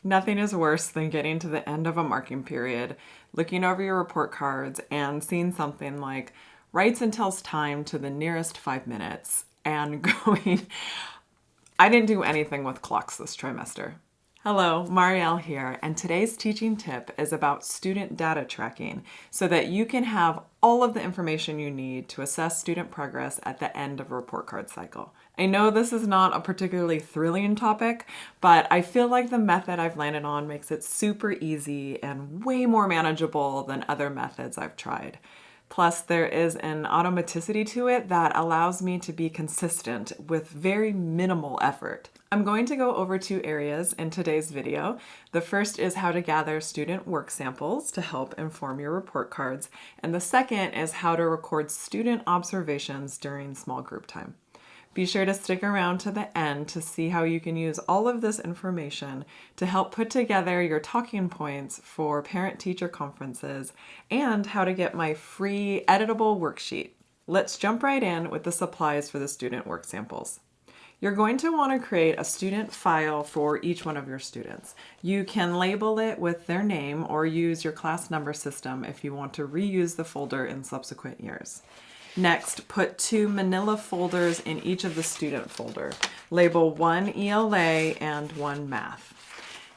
Nothing is worse than getting to the end of a marking period, looking over your report cards, and seeing something like writes and tells time to the nearest 5 minutes, and going, I didn't do anything with clocks this trimester. Hello, Marielle here, and today's teaching tip is about student data tracking so that you can have all of the information you need to assess student progress at the end of a report card cycle. I know this is not a particularly thrilling topic, but I feel like the method I've landed on makes it super easy and way more manageable than other methods I've tried. Plus, there is an automaticity to it that allows me to be consistent with very minimal effort. I'm going to go over two areas in today's video. The first is how to gather student work samples to help inform your report cards, and the second is how to record student observations during small group time. Be sure to stick around to the end to see how you can use all of this information to help put together your talking points for parent-teacher conferences and how to get my free editable worksheet. Let's jump right in with the supplies for the student work samples. You're going to want to create a student file for each one of your students. You can label it with their name or use your class number system if you want to reuse the folder in subsequent years. Next, put 2 manila folders in each of the student folder. Label one ELA and one math.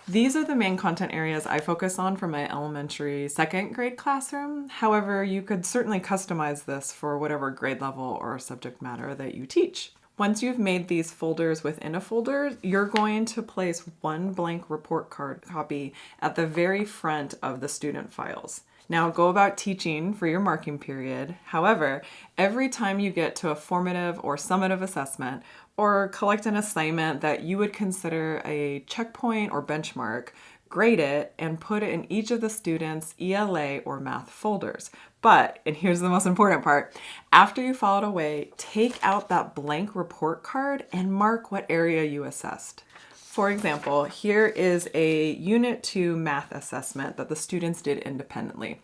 These are the main content areas I focus on for my elementary second grade classroom. However, you could certainly customize this for whatever grade level or subject matter that you teach. Once you've made these folders within a folder, you're going to place one blank report card copy at the very front of the student files. Now go about teaching for your marking period. However, every time you get to a formative or summative assessment or collect an assignment that you would consider a checkpoint or benchmark, grade it and put it in each of the students' ELA or math folders. But, and here's the most important part, after you file it away, take out that blank report card and mark what area you assessed. For example, here is a Unit 2 math assessment that the students did independently.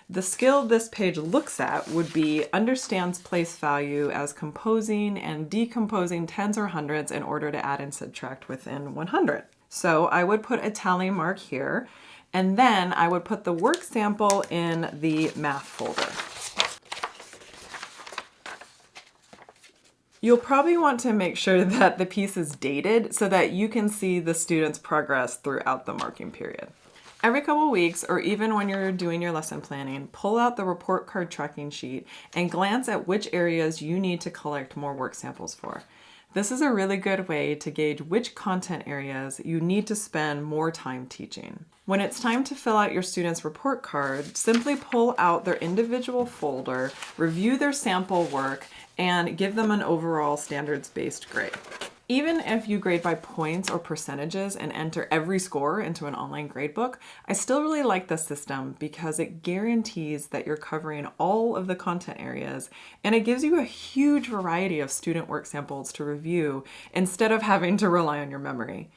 The skill this page looks at would be understands place value as composing and decomposing tens or hundreds in order to add and subtract within 100. So I would put a tally mark here, and then I would put the work sample in the math folder. You'll probably want to make sure that the piece is dated so that you can see the student's progress throughout the marking period. Every couple weeks, or even when you're doing your lesson planning, pull out the report card tracking sheet and glance at which areas you need to collect more work samples for. This is a really good way to gauge which content areas you need to spend more time teaching. When it's time to fill out your student's report card, simply pull out their individual folder, review their sample work, and give them an overall standards-based grade. Even if you grade by points or percentages and enter every score into an online gradebook, I still really like this system because it guarantees that you're covering all of the content areas, and it gives you a huge variety of student work samples to review instead of having to rely on your memory.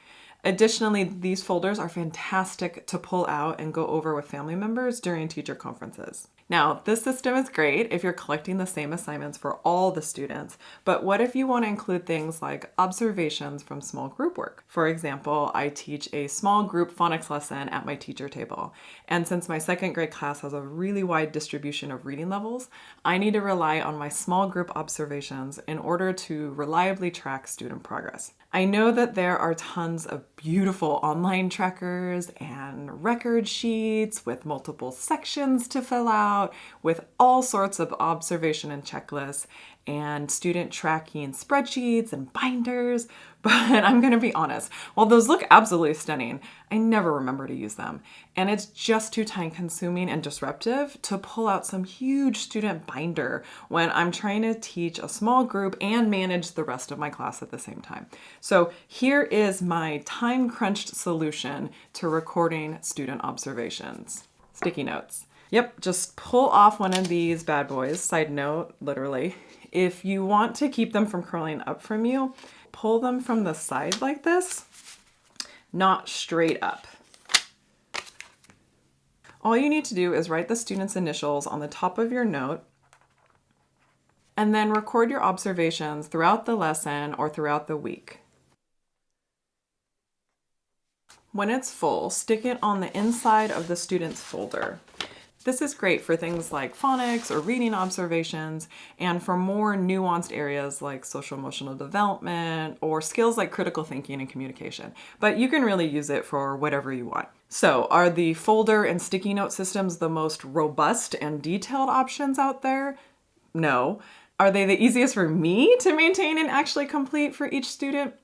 Additionally, these folders are fantastic to pull out and go over with family members during teacher conferences. Now, this system is great if you're collecting the same assignments for all the students, but what if you want to include things like observations from small group work? For example, I teach a small group phonics lesson at my teacher table, and since my second grade class has a really wide distribution of reading levels, I need to rely on my small group observations in order to reliably track student progress. I know that there are tons of beautiful online trackers and record sheets with multiple sections to fill out, with all sorts of observation and checklists, and student tracking spreadsheets and binders, but I'm going to be honest, while those look absolutely stunning, I never remember to use them, and it's just too time consuming and disruptive to pull out some huge student binder when I'm trying to teach a small group and manage the rest of my class at the same time. So here is my time-crunched solution to recording student observations. Sticky notes. Yep, just pull off one of these bad boys. Side note, literally. If you want to keep them from curling up from you, pull them from the side like this, not straight up. All you need to do is write the student's initials on the top of your note and then record your observations throughout the lesson or throughout the week. When it's full, stick it on the inside of the student's folder. This is great for things like phonics or reading observations, and for more nuanced areas like social emotional development or skills like critical thinking and communication. But you can really use it for whatever you want. So, are the folder and sticky note systems the most robust and detailed options out there? No. Are they the easiest for me to maintain and actually complete for each student?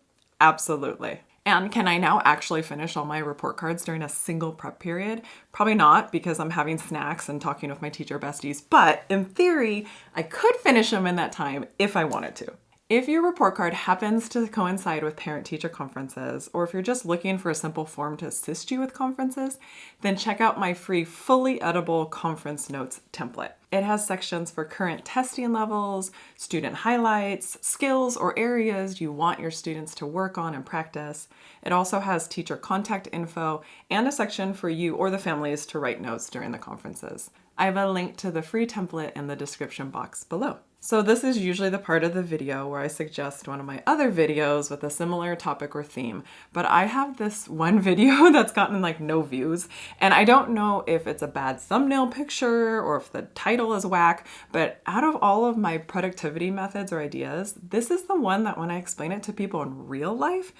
Absolutely. And can I now actually finish all my report cards during a single prep period? Probably not, because I'm having snacks and talking with my teacher besties, but in theory, I could finish them in that time if I wanted to. If your report card happens to coincide with parent-teacher conferences, or if you're just looking for a simple form to assist you with conferences, then check out my free fully editable conference notes template. It has sections for current testing levels, student highlights, skills or areas you want your students to work on and practice. It also has teacher contact info and a section for you or the families to write notes during the conferences. I have a link to the free template in the description box below. So this is usually the part of the video where I suggest one of my other videos with a similar topic or theme, but I have this one video that's gotten like no views, and I don't know if it's a bad thumbnail picture or if the title is whack, but out of all of my productivity methods or ideas, this is the one that when I explain it to people in real life,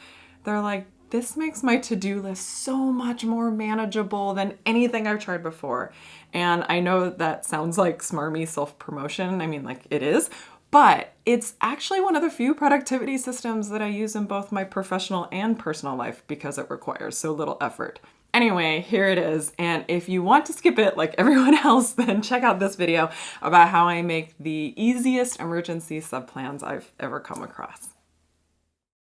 they're like, this makes my to-do list so much more manageable than anything I've tried before. And I know that sounds like smarmy self-promotion. I mean, like it is, but it's actually one of the few productivity systems that I use in both my professional and personal life because it requires so little effort. Anyway, here it is. And if you want to skip it like everyone else, then check out this video about how I make the easiest emergency subplans I've ever come across.